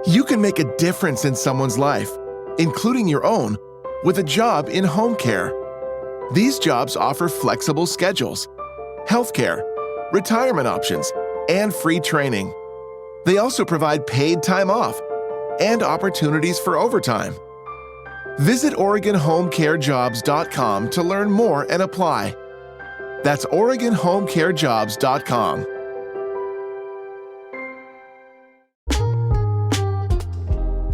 You can make a difference in someone's life, including your own, with a job in home care. These jobs offer flexible schedules, healthcare, retirement options, and free training. They also provide paid time off and opportunities for overtime. Visit OregonHomeCareJobs.com to learn more and apply. That's OregonHomeCareJobs.com.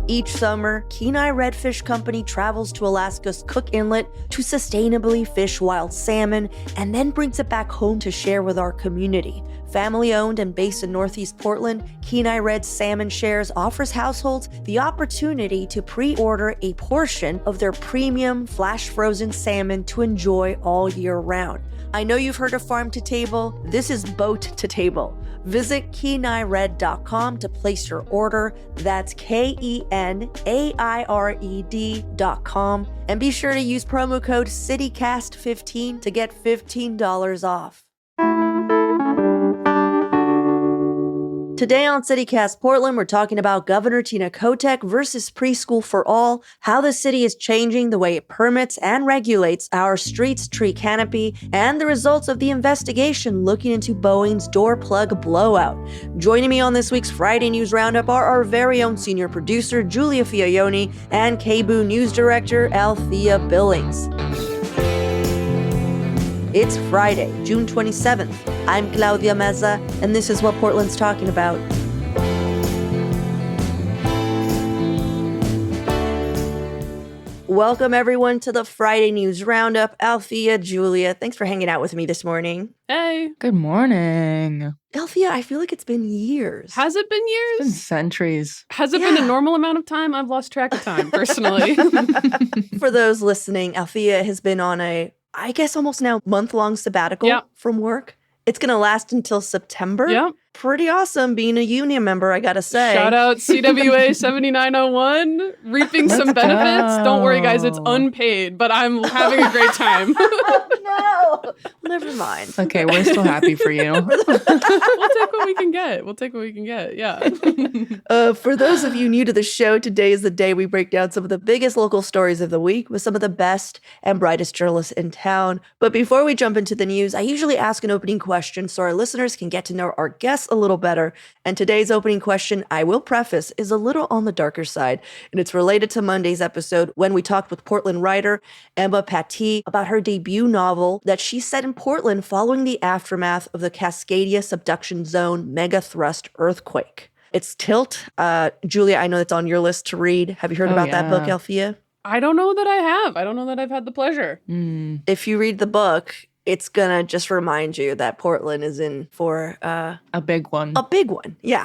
Each summer, Kenai Redfish Company travels to Alaska's Cook Inlet to sustainably fish wild salmon and then brings it back home to share with our community. Family-owned and based in Northeast Portland, Kenai Red Salmon Shares offers households the opportunity to pre-order a portion of their premium flash-frozen salmon to enjoy all year round. I know you've heard of farm to table. This is boat to table. Visit KenaiRed.com to place your order. That's KenaiRed.com. And be sure to use promo code CityCast15 to get $15 off. Today on CityCast Portland, we're talking about Governor Tina Kotek versus Preschool for All, how the city is changing the way it permits and regulates our streets tree canopy, and the results of the investigation looking into Boeing's door plug blowout. Joining me on this week's Friday News Roundup are our very own senior producer, Giulia Fiaoni, and KBOO News Director, Althea Billings. It's Friday, June 27th. I'm Claudia Meza, and this is what Portland's talking about. Welcome, everyone, to the Friday News Roundup. Althea, Giulia, thanks for hanging out with me this morning. Hey. Good morning. Althea, I feel like it's been years. Has it been years? It's been centuries. Has it been a normal amount of time? I've lost track of time, personally. For those listening, Althea has been on I guess almost now month-long sabbatical from work. It's going to last until September. Yep. Pretty awesome being a union member, I got to say. Shout out CWA 7901, reaping some benefits. Don't worry, guys, it's unpaid, but I'm having a great time. Oh, no. Never mind. Okay, we're still happy for you. We'll take what we can get. Yeah. For those of you new to the show, today is the day we break down some of the biggest local stories of the week with some of the best and brightest journalists in town. But before we jump into the news, I usually ask an opening question so our listeners can get to know our guests a little better. And today's opening question, I will preface, is a little on the darker side. And it's related to Monday's episode when we talked with Portland writer Emma Pattee about her debut novel that she set in Portland following the aftermath of the Cascadia Subduction Zone mega thrust earthquake. It's Tilt. Giulia, I know it's on your list to read. Have you heard about that book, Althea? I don't know that I have. I don't know that I've had the pleasure. If you read the book, it's going to just remind you that Portland is in for a big one. A big one, yeah.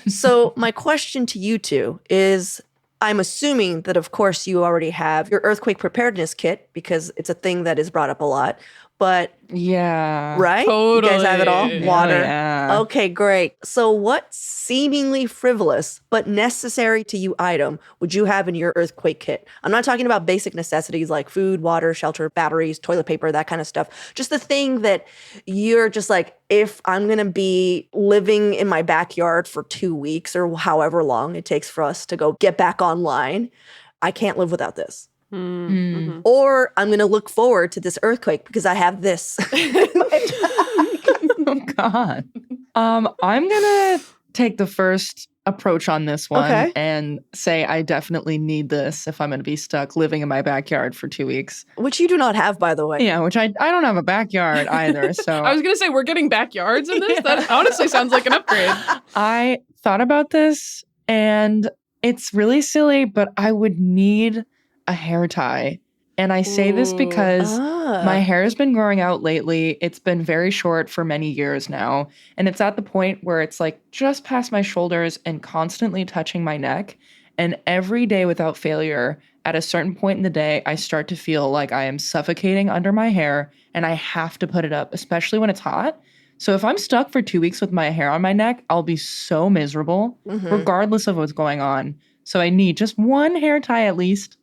So my question to you two is, I'm assuming that, of course, you already have your earthquake preparedness kit because it's a thing that is brought up a lot. But yeah, right? Totally. You guys have it all? Water. Yeah. Okay, great. So what seemingly frivolous but necessary to you item would you have in your earthquake kit? I'm not talking about basic necessities like food, water, shelter, batteries, toilet paper, that kind of stuff. Just the thing that you're just like, if I'm going to be living in my backyard for 2 weeks or however long it takes for us to go get back online, I can't live without this. Mm-hmm. Or I'm going to look forward to this earthquake because I have this. Oh, God. I'm going to take the first approach on this one and say I definitely need this if I'm going to be stuck living in my backyard for 2 weeks. Which you do not have, by the way. Yeah, which I don't have a backyard either. So I was going to say, we're getting backyards in this? That honestly sounds like an upgrade. I thought about this and it's really silly, but I would need a hair tie. And I say this because my hair has been growing out lately. It's been very short for many years now. And it's at the point where it's like just past my shoulders and constantly touching my neck. And every day without failure, at a certain point in the day, I start to feel like I am suffocating under my hair and I have to put it up, especially when it's hot. So if I'm stuck for 2 weeks with my hair on my neck, I'll be so miserable, regardless of what's going on. So I need just one hair tie at least.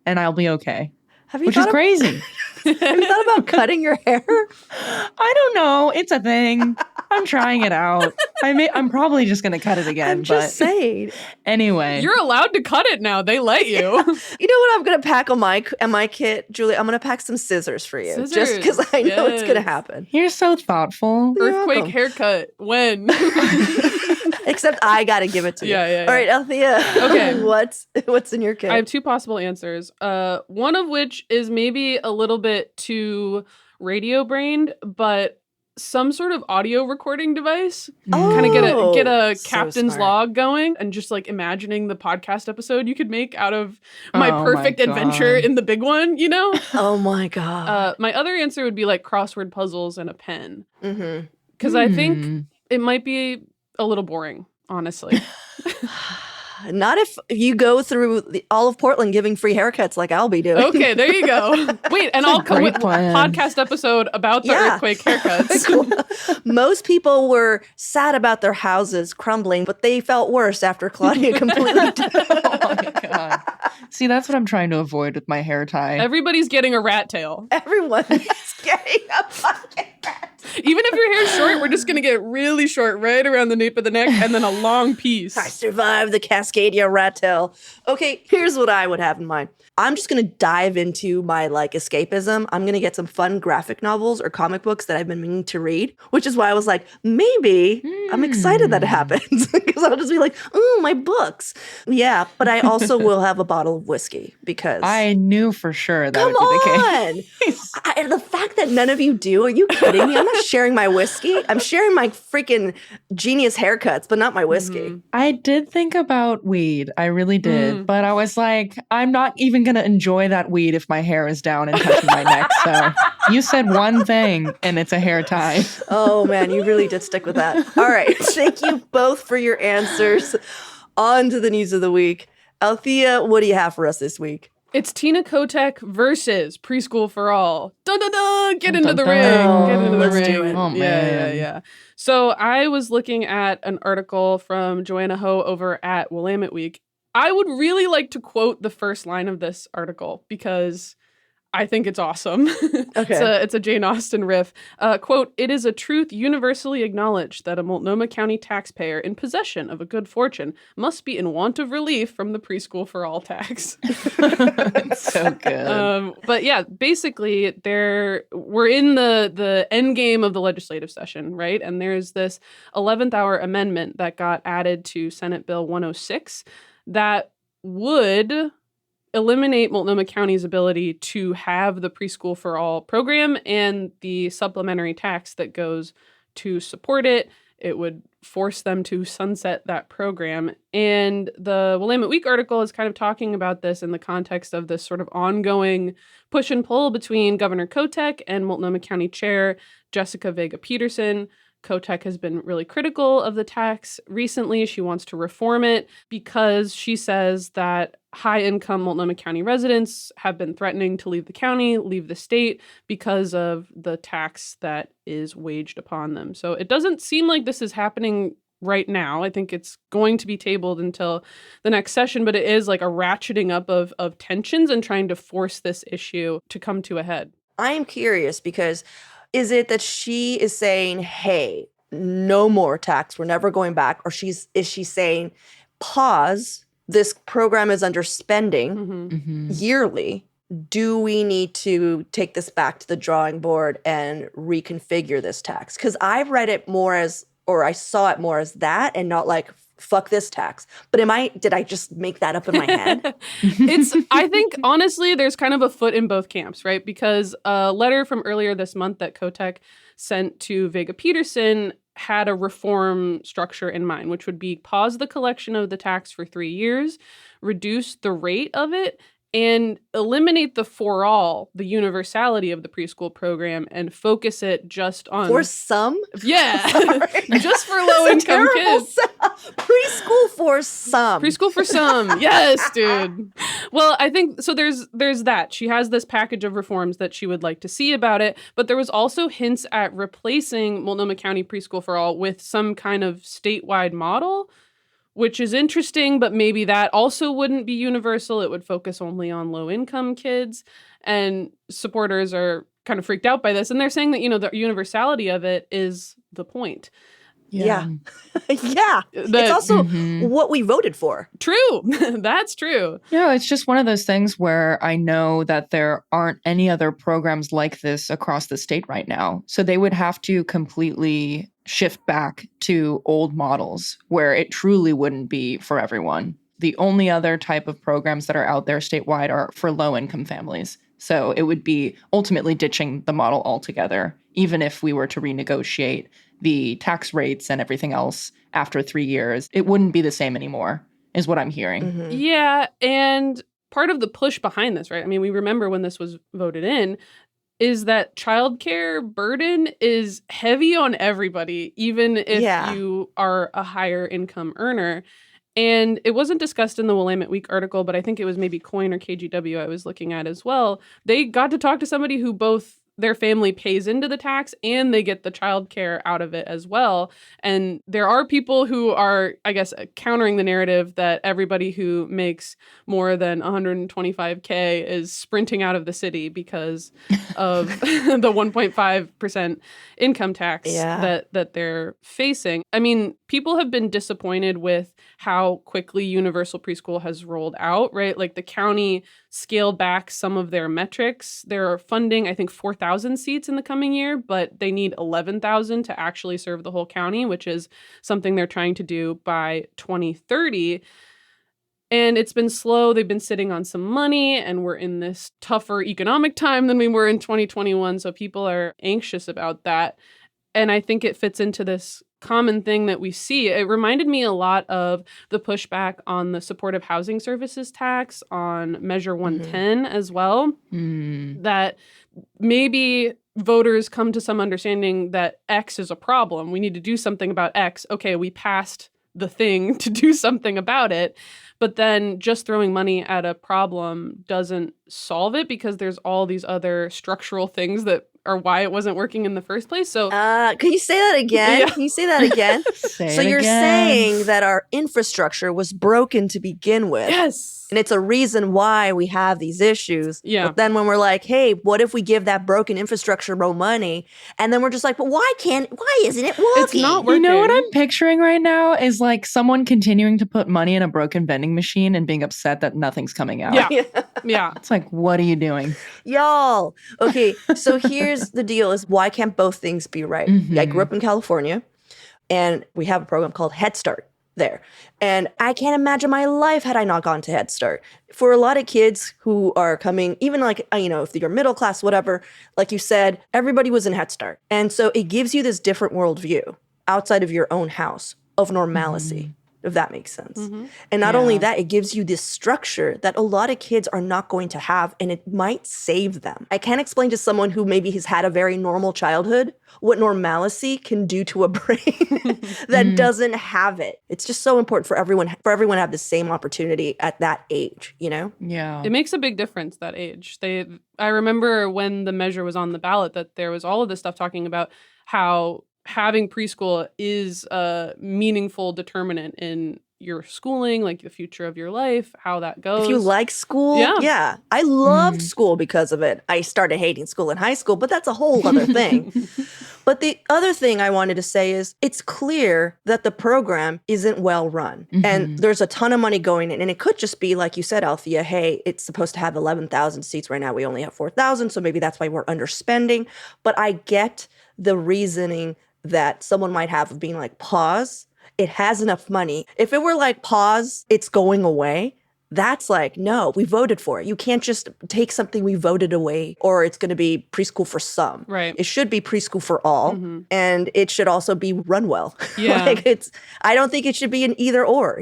And I'll be okay. which is crazy. Have you thought about cutting your hair? I don't know. It's a thing. I'm trying it out. I'm probably just going to cut it again. I'm just saying. Anyway. You're allowed to cut it now. They let you. You know what I'm going to pack on my kit, Julia? I'm going to pack some scissors for you. Scissors. Just because I know it's going to happen. You're so thoughtful. Earthquake haircut. When? Except I got to give it to you. Yeah. All right, Althea. Okay. What's in your kit? I have two possible answers. One of which is maybe a little bit too radio-brained, but some sort of audio recording device. Kind of get a captain's log going and just like imagining the podcast episode you could make out of my perfect adventure in the big one, you know? Oh my God. My other answer would be like crossword puzzles and a pen. Because I think it might be a little boring, honestly. Not if you go through all of Portland giving free haircuts like I'll be doing. Okay, there you go. Wait, and I'll come with a podcast episode about the earthquake haircuts. Most people were sad about their houses crumbling, but they felt worse after Claudia completely Oh my God. See, that's what I'm trying to avoid with my hair tie. Everybody's getting a rat tail. Everyone is getting a fucking rat. Even if your hair's short, we're just going to get really short right around the nape of the neck and then a long piece. I survived the Cascadia rat tail. Okay, here's what I would have in mind. I'm just going to dive into my escapism. I'm going to get some fun graphic novels or comic books that I've been meaning to read, which is why I was like, maybe I'm excited that it happens because I'll just be like, oh, my books. Yeah, but I also will have a bottle of whiskey because I knew for sure that come would be the case. And the fact that none of you do, are you kidding me? I'm not sharing my whiskey. I'm sharing my freaking genius haircuts, but not my whiskey. I did think about weed. I really did. But I was like, I'm not even going to enjoy that weed if my hair is down and touching my neck. So you said one thing and it's a hair tie. Oh, man, you really did stick with that. All right. Thank you both for your answers. On to the news of the week. Althea, what do you have for us this week? It's Tina Kotek versus Preschool for All. Dun dun dun! Get into the ring. Get into the let's ring. do it. Oh, man. Yeah. So I was looking at an article from Joanna Ho over at Willamette Week. I would really like to quote the first line of this article because I think it's awesome. Okay. It's a Jane Austen riff. Quote, "It is a truth universally acknowledged that a Multnomah County taxpayer in possession of a good fortune must be in want of relief from the Preschool for All tax." It's so good. But yeah, basically we're in the end game of the legislative session, right? And there's this 11th hour amendment that got added to Senate Bill 106 that would eliminate Multnomah County's ability to have the Preschool for All program and the supplementary tax that goes to support it. It would force them to sunset that program. And the Willamette Week article is kind of talking about this in the context of this sort of ongoing push and pull between Governor Kotek and Multnomah County Chair Jessica Vega Peterson. Kotek has been really critical of the tax recently. She wants to reform it because she says that high-income Multnomah County residents have been threatening to leave the county, leave the state because of the tax that is waged upon them. So it doesn't seem like this is happening right now. I think it's going to be tabled until the next session, but it is like a ratcheting up of tensions and trying to force this issue to come to a head. I am curious because is it that she is saying, hey, no more tax, we're never going back? Or is she saying, pause, this program is under spending yearly. Do we need to take this back to the drawing board and reconfigure this tax? Because I've read it more as, or I saw it more as that and not like, fuck this tax. But did I just make that up in my head? I think, honestly, there's kind of a foot in both camps, right? Because a letter from earlier this month that Kotek sent to Vega Peterson had a reform structure in mind, which would be pause the collection of the tax for 3 years, reduce the rate of it, and eliminate the for all, the universality of the preschool program, and focus it just on... For some? Yeah. Just for low-income kids. Preschool for some. Preschool for some. Yes, dude. Well, I think, so there's that. She has this package of reforms that she would like to see about it, but there was also hints at replacing Multnomah County Preschool for All with some kind of statewide model, which is interesting, but maybe that also wouldn't be universal. It would focus only on low-income kids. And supporters are kind of freaked out by this. And they're saying that, the universality of it is the point. Yeah. Yeah. It's also what we voted for. True. That's true. It's just one of those things where I know that there aren't any other programs like this across the state right now. So they would have to completely shift back to old models where it truly wouldn't be for everyone. The only other type of programs that are out there statewide are for low-income families. So it would be ultimately ditching the model altogether, even if we were to renegotiate the tax rates and everything else after 3 years. It wouldn't be the same anymore, is what I'm hearing. Mm-hmm. Yeah, and part of the push behind this, right? I mean, we remember when this was voted in, is that childcare burden is heavy on everybody, even if you are a higher income earner. And it wasn't discussed in the Willamette Week article, but I think it was maybe Coin or KGW I was looking at as well. They got to talk to somebody who both their family pays into the tax and they get the childcare out of it as well. And there are people who are, I guess, countering the narrative that everybody who makes more than 125K is sprinting out of the city because of the 1.5% income tax that they're facing. I mean, people have been disappointed with how quickly universal preschool has rolled out, right? Like the county scaled back some of their metrics. They're funding, I think, 4,000 seats in the coming year, but they need 11,000 to actually serve the whole county, which is something they're trying to do by 2030. And it's been slow. They've been sitting on some money, and we're in this tougher economic time than we were in 2021. So people are anxious about that. And I think it fits into this common thing that we see. It reminded me a lot of the pushback on the supportive housing services tax, on Measure 110 as well, that maybe voters come to some understanding that X is a problem. We need to do something about X. Okay, we passed the thing to do something about it. But then just throwing money at a problem doesn't solve it because there's all these other structural things that are why it wasn't working in the first place. So can you say that again? Yeah. Can you say that again? So you're saying that our infrastructure was broken to begin with. Yes. And it's a reason why we have these issues. Yeah. But then when we're like, hey, what if we give that broken infrastructure more money? And then we're just like, but why isn't it working? It's not working. You know what I'm picturing right now is like someone continuing to put money in a broken vending machine and being upset that nothing's coming out. Yeah. Yeah. It's like, what are you doing? Y'all. Okay, so here's the deal is why can't both things be right? I grew up in California, and we have a program called Head Start there. And I can't imagine my life had I not gone to Head Start. For a lot of kids who are coming, even like, if you're middle class, whatever, like you said, everybody was in Head Start. And so it gives you this different worldview outside of your own house of normalcy. If that makes sense. And not only that, it gives you this structure that a lot of kids are not going to have, and it might save them. I can't explain to someone who maybe has had a very normal childhood what normalcy can do to a brain that doesn't have it. It's just so important for everyone to have the same opportunity at that age, Yeah. It makes a big difference, that age. I remember when the measure was on the ballot that there was all of this stuff talking about how having preschool is a meaningful determinant in your schooling, like the future of your life, how that goes. If you like school, yeah. I loved school because of it. I started hating school in high school, but that's a whole other thing. But the other thing I wanted to say is it's clear that the program isn't well run. And there's a ton of money going in. And it could just be, like you said, Althea, hey, it's supposed to have 11,000 seats. Right now, we only have 4,000. So maybe that's why we're underspending. But I get the reasoning that someone might have of being like, pause, it has enough money. If it were like, pause, it's going away, that's like, no, we voted for it. You can't just take something we voted away or it's going to be preschool for some. Right. It should be preschool for all. And it should also be run well. Yeah. I don't think it should be an either or,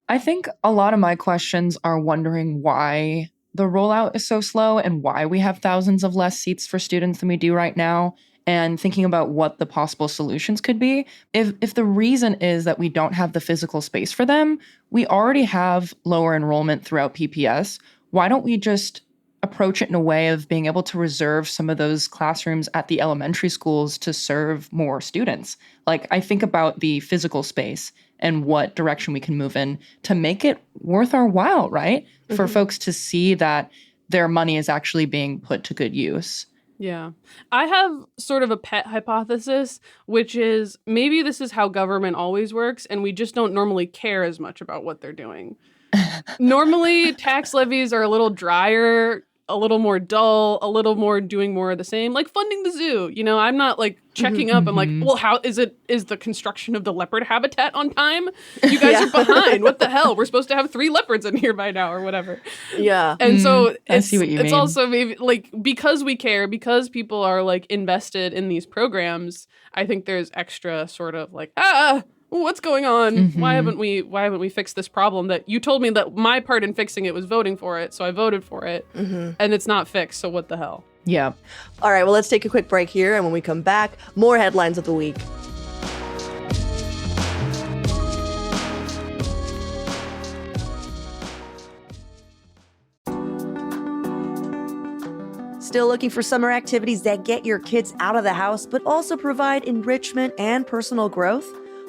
I think a lot of my questions are wondering why the rollout is so slow and why we have thousands of less seats for students than we do right now. And thinking about what the possible solutions could be. If the reason is that we don't have the physical space for them, we already have lower enrollment throughout PPS. Why don't we just approach it in a way of being able to reserve some of those classrooms at the elementary schools to serve more students. Like, I think about the physical space and what direction we can move in to make it worth our while, right? For folks to see that their money is actually being put to good use. Yeah. I have sort of a pet hypothesis, which is maybe this is how government always works, and we just don't normally care as much about what they're doing. Normally, tax levies are a little drier, a little more dull, a little more doing more of the same, like funding the zoo. You know, I'm not like checking up. I'm like, well, how is the construction of the leopard habitat on time? You guys are behind. What the hell? We're supposed to have 3 leopards in here by now or whatever. Yeah. And so I see what you mean. It's also maybe like, because we care, because people are like invested in these programs, I think there's extra sort of like, what's going on? Why haven't we fixed this problem that you told me that my part in fixing it was voting for it, so I voted for it, and it's not fixed, so what the hell? Yeah. All right, well, let's take a quick break here, and when we come back, more headlines of the week. Still looking for summer activities that get your kids out of the house, but also provide enrichment and personal growth?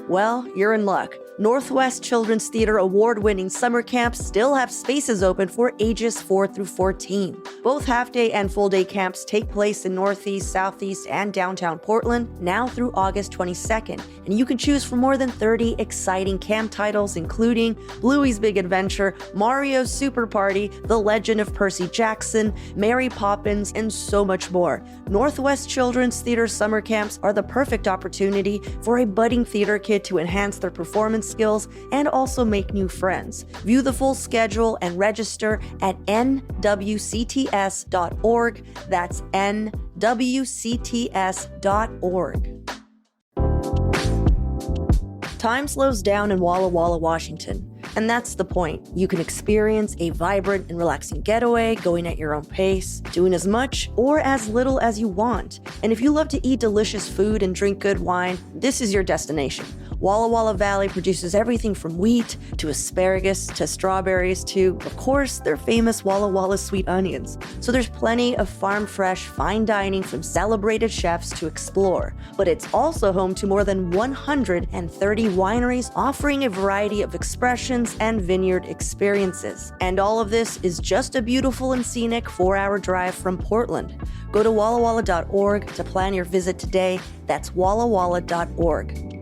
Well, you're in luck. Northwest Children's Theater award-winning summer camps still have spaces open for ages 4 through 14. Both half-day and full-day camps take place in Northeast, Southeast, and downtown Portland now through August 22nd, and you can choose from more than 30 exciting camp titles, including Bluey's Big Adventure, Mario's Super Party, The Legend of Percy Jackson, Mary Poppins, and so much more. Northwest Children's Theater summer camps are the perfect opportunity for a budding theater kid to enhance their performance skills and also make new friends. View the full schedule and register at nwcts.org. That's nwcts.org. Time slows down in Walla Walla, Washington. And that's the point. You can experience a vibrant and relaxing getaway, going at your own pace, doing as much or as little as you want. And if you love to eat delicious food and drink good wine, this is your destination. Walla Walla Valley produces everything from wheat to asparagus to strawberries to, of course, their famous Walla Walla sweet onions. So there's plenty of farm-fresh, fine dining from celebrated chefs to explore. But it's also home to more than 130 wineries offering a variety of expressions and vineyard experiences. And all of this is just a beautiful and scenic 4-hour drive from Portland. Go to wallawalla.org to plan your visit today. That's wallawalla.org.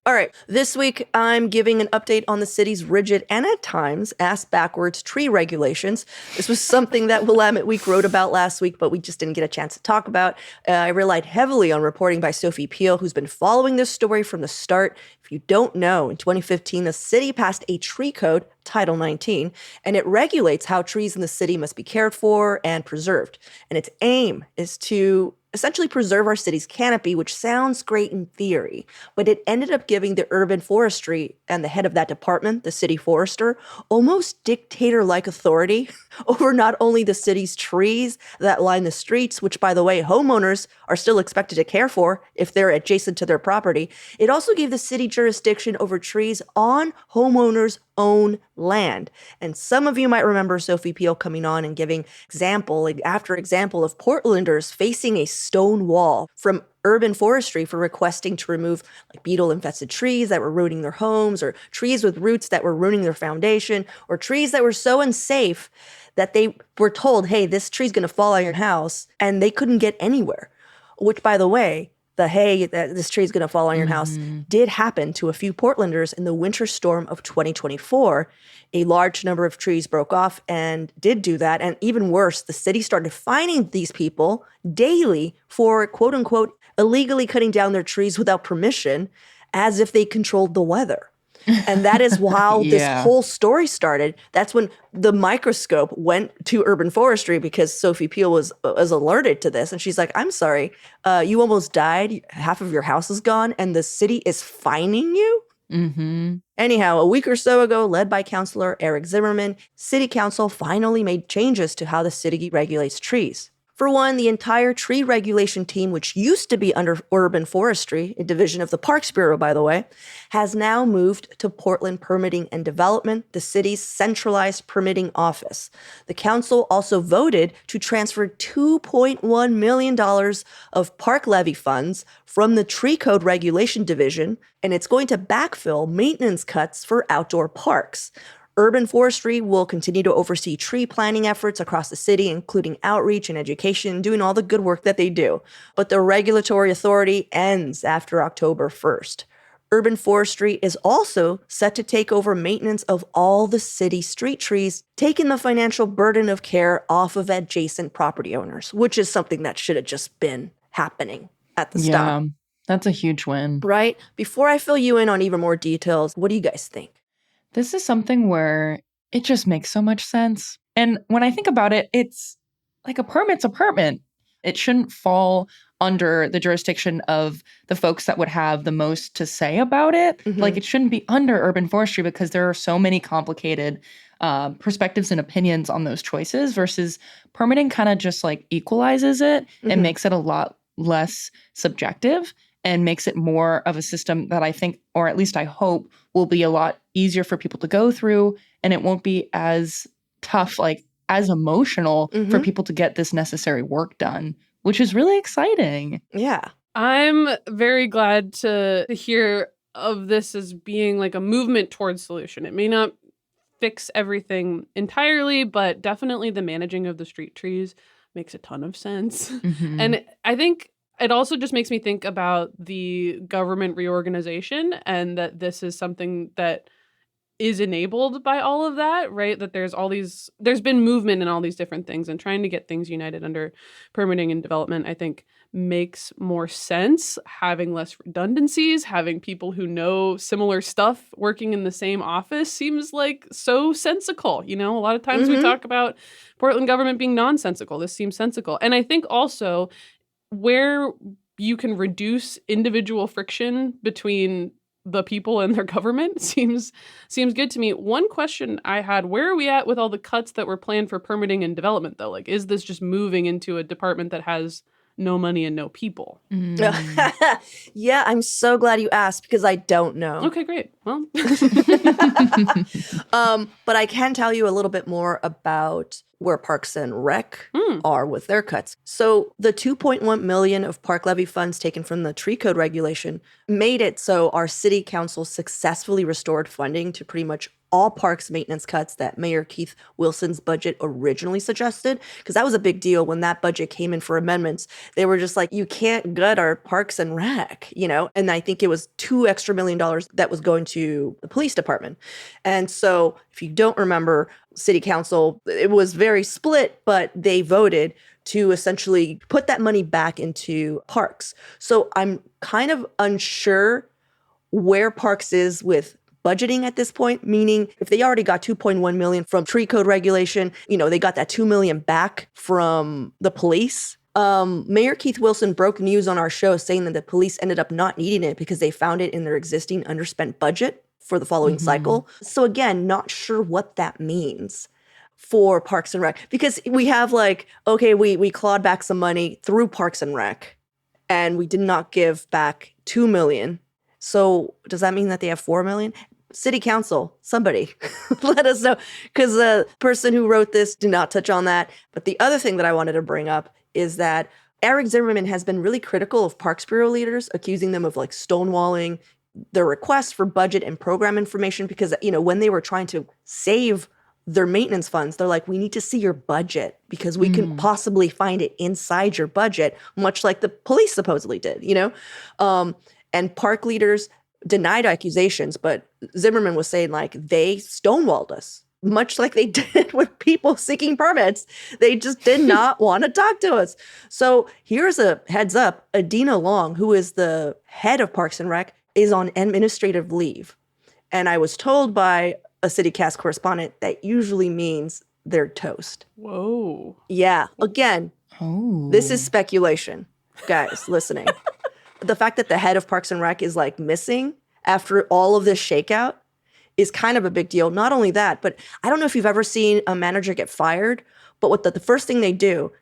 All right, this week I'm giving an update on the city's rigid and at times ass-backwards tree regulations. This was something that Willamette Week wrote about last week, but we just didn't get a chance to talk about. I relied heavily on reporting by Sophie Peel, who's been following this story from the start. If you don't know, in 2015, the city passed a tree code, Title 19, and it regulates how trees in the city must be cared for and preserved. And its aim is to essentially preserve our city's canopy, which sounds great in theory, but it ended up giving the urban forestry and the head of that department, the city forester, almost dictator-like authority over not only the city's trees that line the streets, which, by the way, homeowners are still expected to care for if they're adjacent to their property. It also gave the city jurisdiction over trees on homeowners' own land. And some of you might remember Sophie Peel coming on and giving example after example of Portlanders facing a stone wall from urban forestry for requesting to remove like beetle-infested trees that were ruining their homes, or trees with roots that were ruining their foundation, or trees that were so unsafe that they were told, hey, this tree's going to fall on your house, and they couldn't get anywhere. Which, by the way, this tree is going to fall on your house did happen to a few Portlanders in the winter storm of 2024. A large number of trees broke off and did do that. And even worse, the city started fining these people daily for, quote unquote, illegally cutting down their trees without permission, as if they controlled the weather. And that is how this whole story started. That's when the microscope went to urban forestry, because Sophie Peel was alerted to this. And she's like, I'm sorry, you almost died. Half of your house is gone and the city is fining you? Mm-hmm. Anyhow, a week or so ago, led by Councilor Eric Zimmerman, City Council finally made changes to how the city regulates trees. For one, the entire tree regulation team, which used to be under urban forestry, a division of the Parks Bureau, by the way, has now moved to Portland Permitting and Development, the city's centralized permitting office. The council also voted to transfer $2.1 million of park levy funds from the Tree Code Regulation Division, and it's going to backfill maintenance cuts for outdoor parks. Urban forestry will continue to oversee tree planting efforts across the city, including outreach and education, doing all the good work that they do. But the regulatory authority ends after October 1st. Urban forestry is also set to take over maintenance of all the city street trees, taking the financial burden of care off of adjacent property owners, which is something that should have just been happening at the stop. Yeah, that's a huge win. Right? Before I fill you in on even more details, what do you guys think? This is something where it just makes so much sense. And when I think about it, it's like a permit's a permit. It shouldn't fall under the jurisdiction of the folks that would have the most to say about it. Mm-hmm. Like, it shouldn't be under urban forestry because there are so many complicated perspectives and opinions on those choices, versus permitting kind of just like equalizes it and makes it a lot less subjective and makes it more of a system that I think, or at least I hope, will be a lot easier for people to go through, and it won't be as tough, like as emotional for people to get this necessary work done, which is really exciting. Yeah. I'm very glad to hear of this as being like a movement towards solution. It may not fix everything entirely, but definitely the managing of the street trees makes a ton of sense. And I think it also just makes me think about the government reorganization, and that this is something that is enabled by all of that, right? That there's been movement in all these different things, and trying to get things united under permitting and development, I think, makes more sense. Having less redundancies, having people who know similar stuff working in the same office seems like so sensical. You know, a lot of times we talk about Portland government being nonsensical. This seems sensical. And I think also where you can reduce individual friction between the people and their government seems good to me. One question I had, where are we at with all the cuts that were planned for permitting and development, though? Like, is this just moving into a department that has no money and no people? Yeah, I'm so glad you asked, because I don't know. Okay, great. Well, but I can tell you a little bit more about where Parks and Rec are with their cuts. So the $2.1 million of park levy funds taken from the tree code regulation made it so our city council successfully restored funding to pretty much all parks maintenance cuts that Mayor Keith Wilson's budget originally suggested, because that was a big deal when that budget came in for amendments. They were just like, you can't gut our Parks and Rec, you know? And I think it was $2 extra million that was going to the police department. And so if you don't remember, city council, it was very split, but they voted to essentially put that money back into parks. So I'm kind of unsure where parks is with budgeting at this point, meaning if they already got $2.1 million from tree code regulation, you know, they got that $2 million back from the police. Mayor Keith Wilson broke news on our show saying that the police ended up not needing it because they found it in their existing underspent budget for the following cycle. So again, not sure what that means for Parks and Rec, because we have like, okay, we clawed back some money through Parks and Rec, and we did not give back $2 million. So does that mean that they have $4 million? City council, somebody let us know, because the person who wrote this did not touch on that. But the other thing that I wanted to bring up is that Eric Zimmerman has been really critical of Parks Bureau leaders, accusing them of like stonewalling their requests for budget and program information, because, you know, when they were trying to save their maintenance funds, they're like, we need to see your budget because we can possibly find it inside your budget, much like the police supposedly did, you know? And park leaders denied accusations, but Zimmerman was saying like they stonewalled us, much like they did with people seeking permits. They just did not want to talk to us. So here's a heads up. Adina Long, who is the head of Parks and Rec, is on administrative leave. And I was told by a CityCast correspondent that usually means they're toast. Whoa. Yeah. Again, this is speculation. Guys, listening. The fact that the head of Parks and Rec is like missing after all of this shakeout is kind of a big deal. Not only that, but I don't know if you've ever seen a manager get fired, but what the first thing they do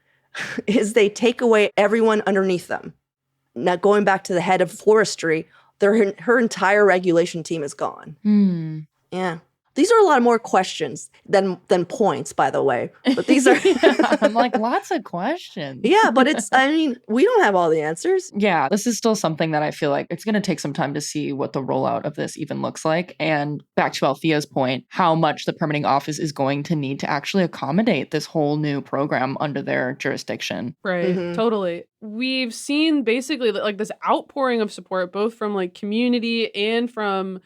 is they take away everyone underneath them. Now, going back to the head of forestry, her entire regulation team is gone. Yeah. These are a lot more questions than points, by the way. But these are... Yeah, I'm like, lots of questions. Yeah, but we don't have all the answers. Yeah, this is still something that I feel like it's going to take some time to see what the rollout of this even looks like. And back to Althea's point, how much the permitting office is going to need to actually accommodate this whole new program under their jurisdiction. Right, totally. We've seen basically like this outpouring of support, both from like community and from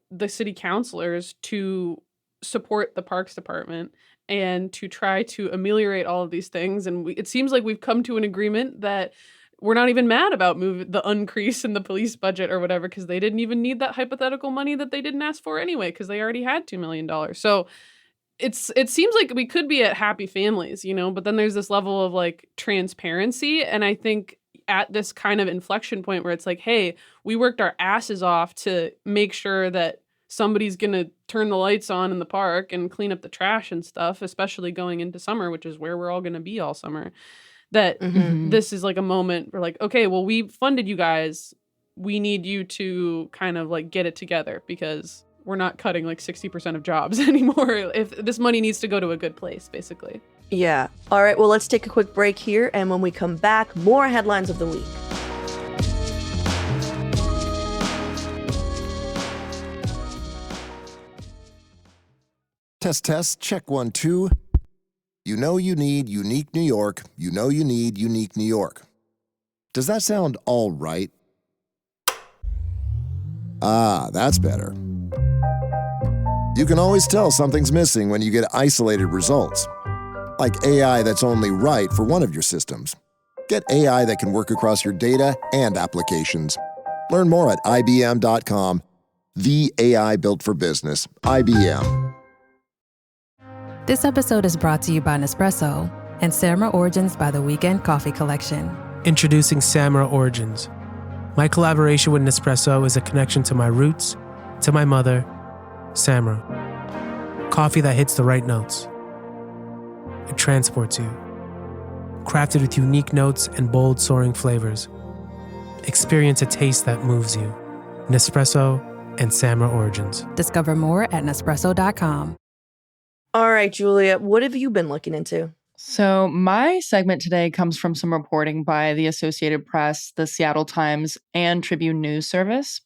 the city councilors to support the Parks Department and to try to ameliorate all of these things. And it seems like we've come to an agreement that we're not even mad about the increase in the police budget or whatever, because they didn't even need that hypothetical money that they didn't ask for anyway, because they already had $2 million. So it seems like we could be at happy families, but then there's this level of like transparency. And I think at this kind of inflection point where it's like, hey, we worked our asses off to make sure that somebody's going to turn the lights on in the park and clean up the trash and stuff, especially going into summer, which is where we're all going to be all summer, that this is like a moment where like, okay, well, we funded you guys. We need you to kind of like get it together because we're not cutting like 60% of jobs anymore. If this money needs to go to a good place, basically. Yeah. All right. Well, let's take a quick break here. And when we come back, more headlines of the week. Test, test, check 1, 2. You know you need unique New York. You know you need unique New York. Does that sound all right? Ah, that's better. You can always tell something's missing when you get isolated results. Like AI that's only right for one of your systems. Get AI that can work across your data and applications. Learn more at IBM.com. The AI built for business. IBM. This episode is brought to you by Nespresso and Samra Origins by the Weekend Coffee Collection. Introducing Samra Origins. My collaboration with Nespresso is a connection to my roots, to my mother, Samra. Coffee that hits the right notes. It transports you. Crafted with unique notes and bold, soaring flavors. Experience a taste that moves you. Nespresso and Samra Origins. Discover more at Nespresso.com. All right, Giulia, what have you been looking into? So my segment today comes from some reporting by the Associated Press, the Seattle Times, and Tribune News Service.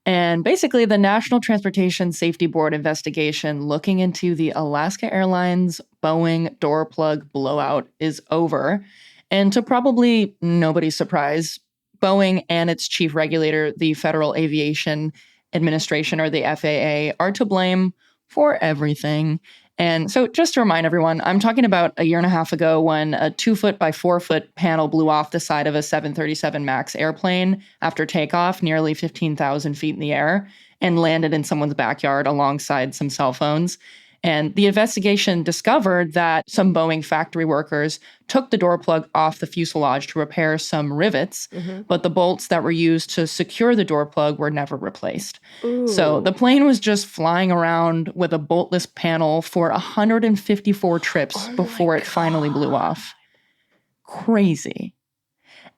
And basically, the National Transportation Safety Board investigation looking into the Alaska Airlines Boeing door plug blowout is over. And to probably nobody's surprise, Boeing and its chief regulator, the Federal Aviation Administration, or the FAA, are to blame for everything. And so just to remind everyone, I'm talking about a year and a half ago when a 2-foot by 4-foot panel blew off the side of a 737 MAX airplane after takeoff nearly 15,000 feet in the air and landed in someone's backyard alongside some cell phones. And the investigation discovered that some Boeing factory workers took the door plug off the fuselage to repair some rivets, but the bolts that were used to secure the door plug were never replaced. Ooh. So the plane was just flying around with a boltless panel for 154 trips before it finally blew off. Crazy.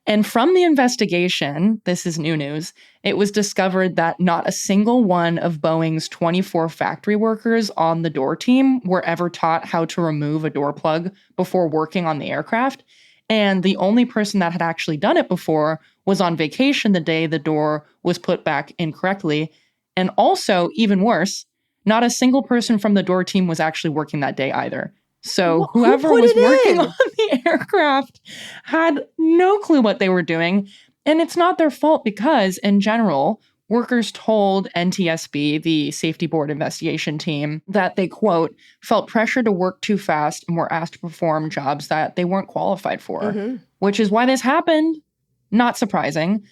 And from the investigation, this is new news, it was discovered that not a single one of Boeing's 24 factory workers on the door team were ever taught how to remove a door plug before working on the aircraft. And the only person that had actually done it before was on vacation the day the door was put back incorrectly. And also, even worse, not a single person from the door team was actually working that day either. So whoever was working on the aircraft had no clue what they were doing. And it's not their fault because, in general, workers told NTSB, the safety board investigation team, that they, quote, felt pressure to work too fast and were asked to perform jobs that they weren't qualified for, which is why this happened. Not surprising.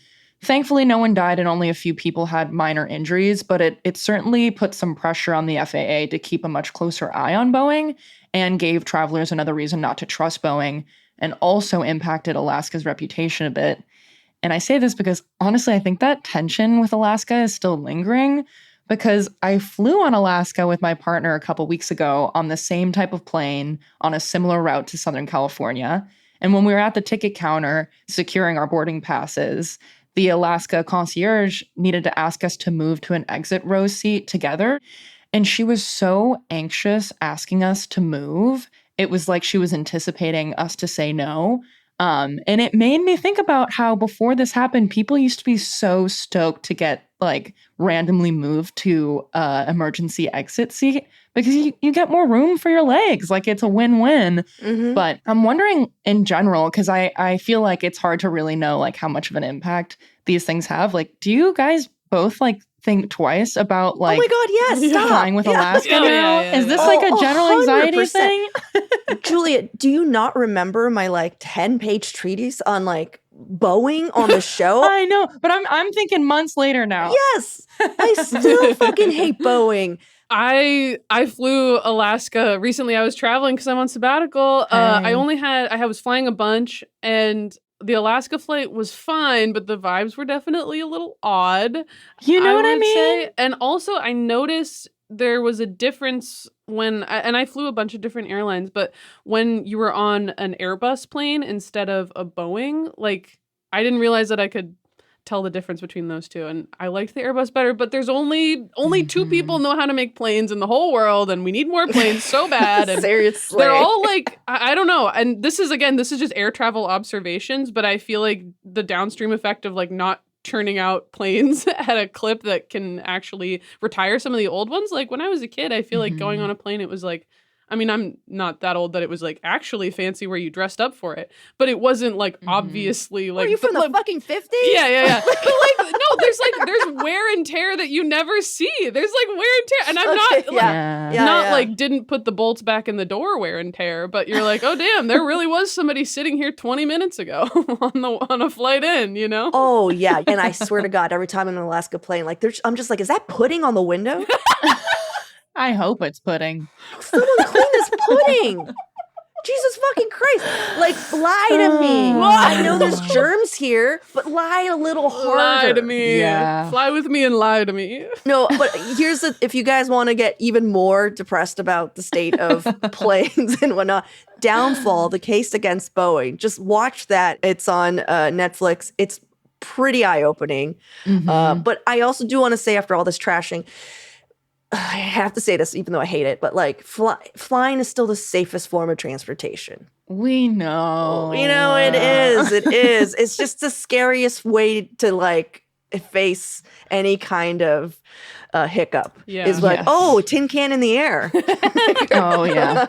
Thankfully, no one died and only a few people had minor injuries, but it certainly put some pressure on the FAA to keep a much closer eye on Boeing and gave travelers another reason not to trust Boeing and also impacted Alaska's reputation a bit. And I say this because, honestly, I think that tension with Alaska is still lingering because I flew on Alaska with my partner a couple weeks ago on the same type of plane on a similar route to Southern California. And when we were at the ticket counter securing our boarding passes, the Alaska concierge needed to ask us to move to an exit row seat together. And she was so anxious asking us to move. It was like she was anticipating us to say no. And it made me think about how before this happened, people used to be so stoked to get like randomly moved to emergency exit seat because you get more room for your legs. Like it's a win-win. Mm-hmm. But I'm wondering in general, because I feel like it's hard to really know like how much of an impact these things have. Like, do you guys both like think twice about like oh my God, yes, stop. flying with Alaska Yeah, now? yeah. Is this like a general anxiety 100%. thing? Julia, do you not remember my like 10-page treatise on like Boeing on the show? I know, but I'm thinking months later now. Yes, I still fucking hate Boeing. I flew Alaska recently. I was traveling because I'm on sabbatical. I was flying a bunch, and the Alaska flight was fine, but the vibes were definitely a little odd. You know what I would mean? say. And also, I noticed there was a difference when, and I flew a bunch of different airlines, but when you were on an Airbus plane instead of a Boeing, like I didn't realize that I could tell the difference between those two, and I liked the Airbus better, but there's only two people know how to make planes in the whole world, and we need more planes so bad. And seriously, they're all like, I don't know, and this is just air travel observations, but I feel like the downstream effect of like not churning out planes at a clip that can actually retire some of the old ones. Like when I was a kid, I feel like going on a plane, it was like, I mean, I'm not that old that it was like actually fancy where you dressed up for it, but it wasn't like obviously like. Are you from the fucking 50s? Yeah. But like, no, there's wear and tear that you never see. There's like wear and tear, and I'm like didn't put the bolts back in the door wear and tear, but you're like, oh damn, there really was somebody sitting here 20 minutes ago on a flight in, you know? Oh yeah, and I swear to God, every time I'm in an Alaska plane, like I'm just like, is that pudding on the window? I hope it's pudding. Someone clean this pudding. Jesus fucking Christ. Like, lie to me. I know there's germs here, but lie a little harder. Lie to me. Yeah. Fly with me and lie to me. No, but here's if you guys want to get even more depressed about the state of planes and whatnot, Downfall, the case against Boeing, just watch that. It's on Netflix. It's pretty eye-opening. But I also do want to say, after all this trashing, I have to say this, even though I hate it, but like flying is still the safest form of transportation. We know. You know, it is. It is. It's just the scariest way to like face any kind of hiccup. Yeah. Is like, oh, a tin can in the air. Oh, yeah.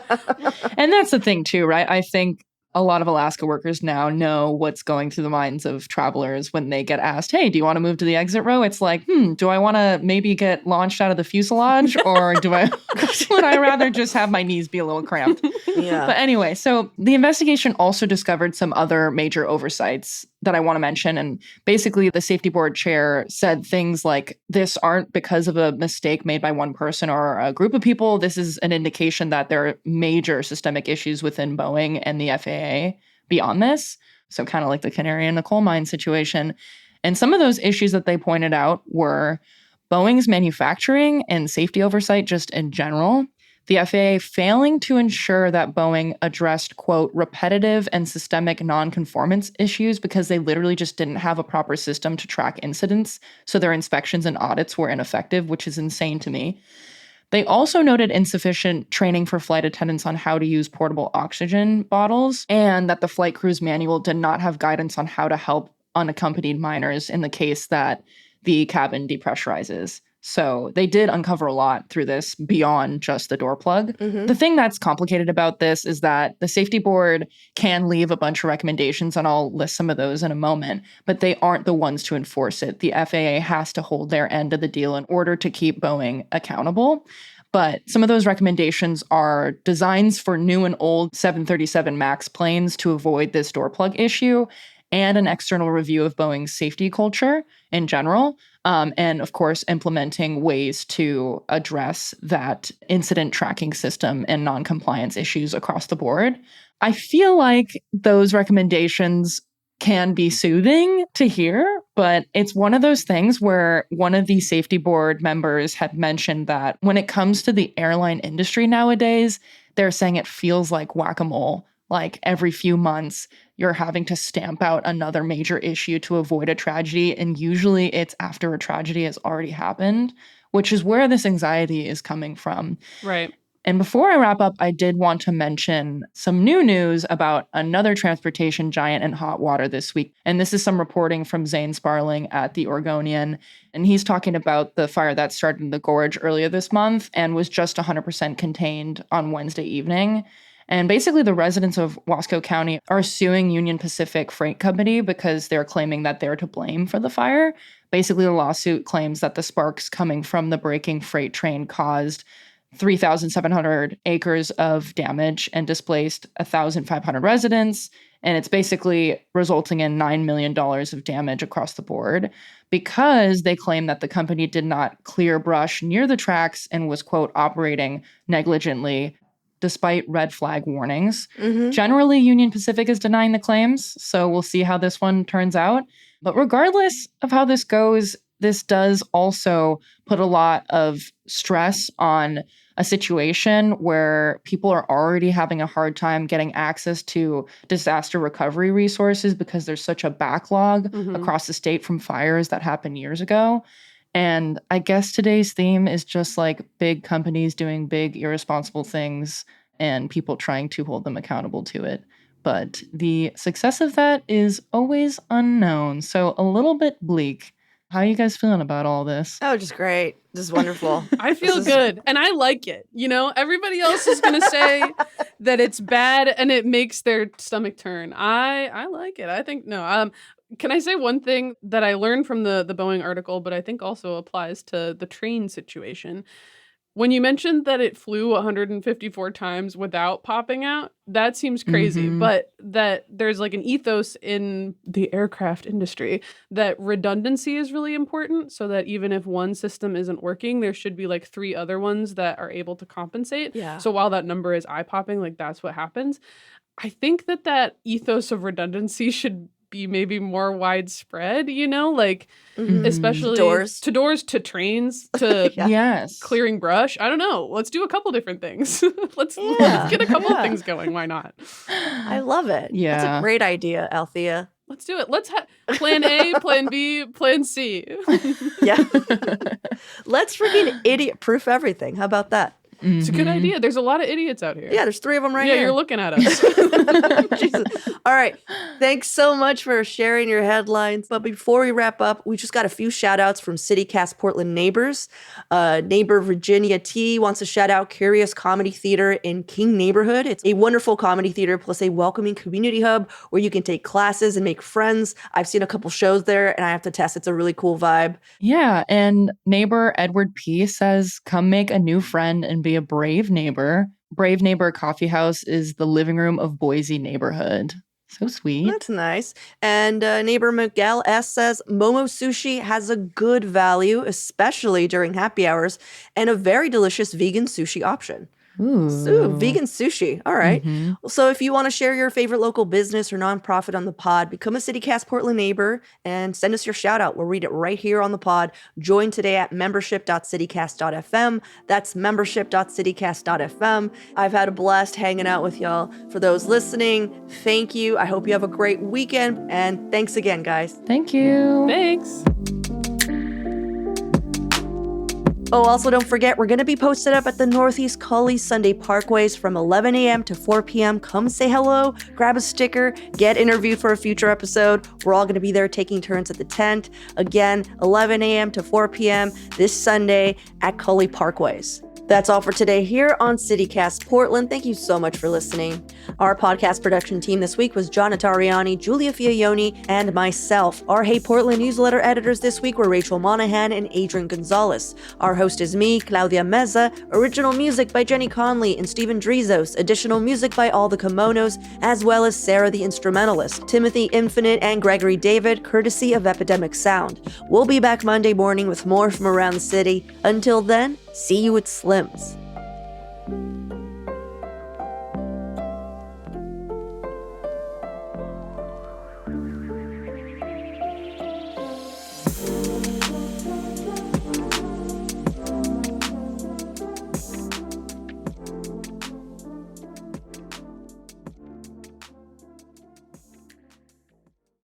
And that's the thing, too, right? I think a lot of Alaska workers now know what's going through the minds of travelers when they get asked, hey, do you want to move to the exit row? It's like, do I want to maybe get launched out of the fuselage, or would I rather just have my knees be a little cramped? Yeah. But anyway, so the investigation also discovered some other major oversights that I want to mention. And basically, the safety board chair said things like, this aren't because of a mistake made by one person or a group of people. This is an indication that there are major systemic issues within Boeing and the FAA beyond this. So kind of like the canary in the coal mine situation. And some of those issues that they pointed out were Boeing's manufacturing and safety oversight just in general, the FAA failing to ensure that Boeing addressed, quote, repetitive and systemic nonconformance issues because they literally just didn't have a proper system to track incidents, so their inspections and audits were ineffective, which is insane to me. They also noted insufficient training for flight attendants on how to use portable oxygen bottles, and that the flight crew's manual did not have guidance on how to help unaccompanied minors in the case that the cabin depressurizes. So they did uncover a lot through this beyond just the door plug. The thing that's complicated about this is that the safety board can leave a bunch of recommendations, and I'll list some of those in a moment, but they aren't the ones to enforce it. The FAA has to hold their end of the deal in order to keep Boeing accountable. But some of those recommendations are designs for new and old 737 MAX planes to avoid this door plug issue, and an external review of Boeing's safety culture in general. And of course, implementing ways to address that incident tracking system and non-compliance issues across the board. I feel like those recommendations can be soothing to hear, but it's one of those things where one of the safety board members had mentioned that when it comes to the airline industry nowadays, they're saying it feels like whack-a-mole like every few months, you're having to stamp out another major issue to avoid a tragedy. And usually it's after a tragedy has already happened, which is where this anxiety is coming from. Right. And before I wrap up, I did want to mention some new news about another transportation giant in hot water this week. And this is some reporting from Zane Sparling at The Oregonian. And he's talking about the fire that started in the gorge earlier this month and was just 100% contained on Wednesday evening. And basically, the residents of Wasco County are suing Union Pacific Freight Company because they're claiming that they're to blame for the fire. Basically, the lawsuit claims that the sparks coming from the breaking freight train caused 3,700 acres of damage and displaced 1,500 residents. And it's basically resulting in $9 million of damage across the board because they claim that the company did not clear brush near the tracks and was, quote, operating negligently despite red flag warnings. Mm-hmm. Generally, Union Pacific is denying the claims, so we'll see how this one turns out. But regardless of how this goes, this does also put a lot of stress on a situation where people are already having a hard time getting access to disaster recovery resources because there's such a backlog across the state from fires that happened years ago. And I guess today's theme is just like big companies doing big irresponsible things and people trying to hold them accountable to it. But the success of that is always unknown. So a little bit bleak. How are you guys feeling about all this? Oh, just great. This is wonderful. I feel good. And I like it. You know, everybody else is going to say that it's bad and it makes their stomach turn. I like it. I think, no. Can I say one thing that I learned from the Boeing article, but I think also applies to the train situation? When you mentioned that it flew 154 times without popping out, that seems crazy, but that there's like an ethos in the aircraft industry that redundancy is really important, so that even if one system isn't working, there should be like 3 other ones that are able to compensate. Yeah. So So while that number is eye-popping, like that's what happens. I think that ethos of redundancy should be maybe more widespread, you know, like especially Doors. to trains, to Yes. clearing brush. I don't know. Let's do a couple different things. let's get a couple of things going. Why not? I love it. Yeah. That's a great idea, Althea. Let's do it. Let's plan A, plan B, plan C. Yeah. Let's freaking idiot-proof everything. How about that? It's a good idea. There's a lot of idiots out here. Yeah, there's 3 of them right yeah, here. you're looking at us. Jesus. All right. Thanks so much for sharing your headlines. But before we wrap up, we just got a few shout outs from CityCast Portland neighbors. Neighbor Virginia T wants to shout out Curious Comedy Theater in King Neighborhood. It's a wonderful comedy theater plus a welcoming community hub where you can take classes and make friends. I've seen a couple shows there and I have to test. It's a really cool vibe. Yeah, and neighbor Edward P. says, come make a new friend and be a brave neighbor. Brave Neighbor Coffee House is the living room of Boise neighborhood. So sweet. That's nice. And neighbor Miguel S. says, Momo Sushi has a good value, especially during happy hours, and a very delicious vegan sushi option. Ooh. Vegan sushi. All right. So if you want to share your favorite local business or nonprofit on the pod, become a CityCast Portland neighbor and send us your shout out. We'll read it right here on the pod. Join today at membership.citycast.fm. That's membership.citycast.fm. I've had a blast hanging out with y'all. For those listening, thank you. I hope you have a great weekend. And thanks again, guys. Thank you. Thanks. Oh, also don't forget, we're going to be posted up at the Northeast Cully Sunday Parkways from 11 a.m. to 4 p.m. Come say hello, grab a sticker, get interviewed for a future episode. We're all going to be there taking turns at the tent. Again, 11 a.m. to 4 p.m. this Sunday at Cully Parkways. That's all for today here on CityCast Portland. Thank you so much for listening. Our podcast production team this week was John Notarianni, Giulia Fiaoni, and myself. Our Hey Portland newsletter editors this week were Rachel Monahan and Adrian Gonzalez. Our host is me, Claudia Meza. Original music by Jenny Conley and Steven Drizos. Additional music by All the Kimonos, as well as Sarah the Instrumentalist, Timothy Infinite, and Gregory David, courtesy of Epidemic Sound. We'll be back Monday morning with more from around the city. Until then, see you at Slim's.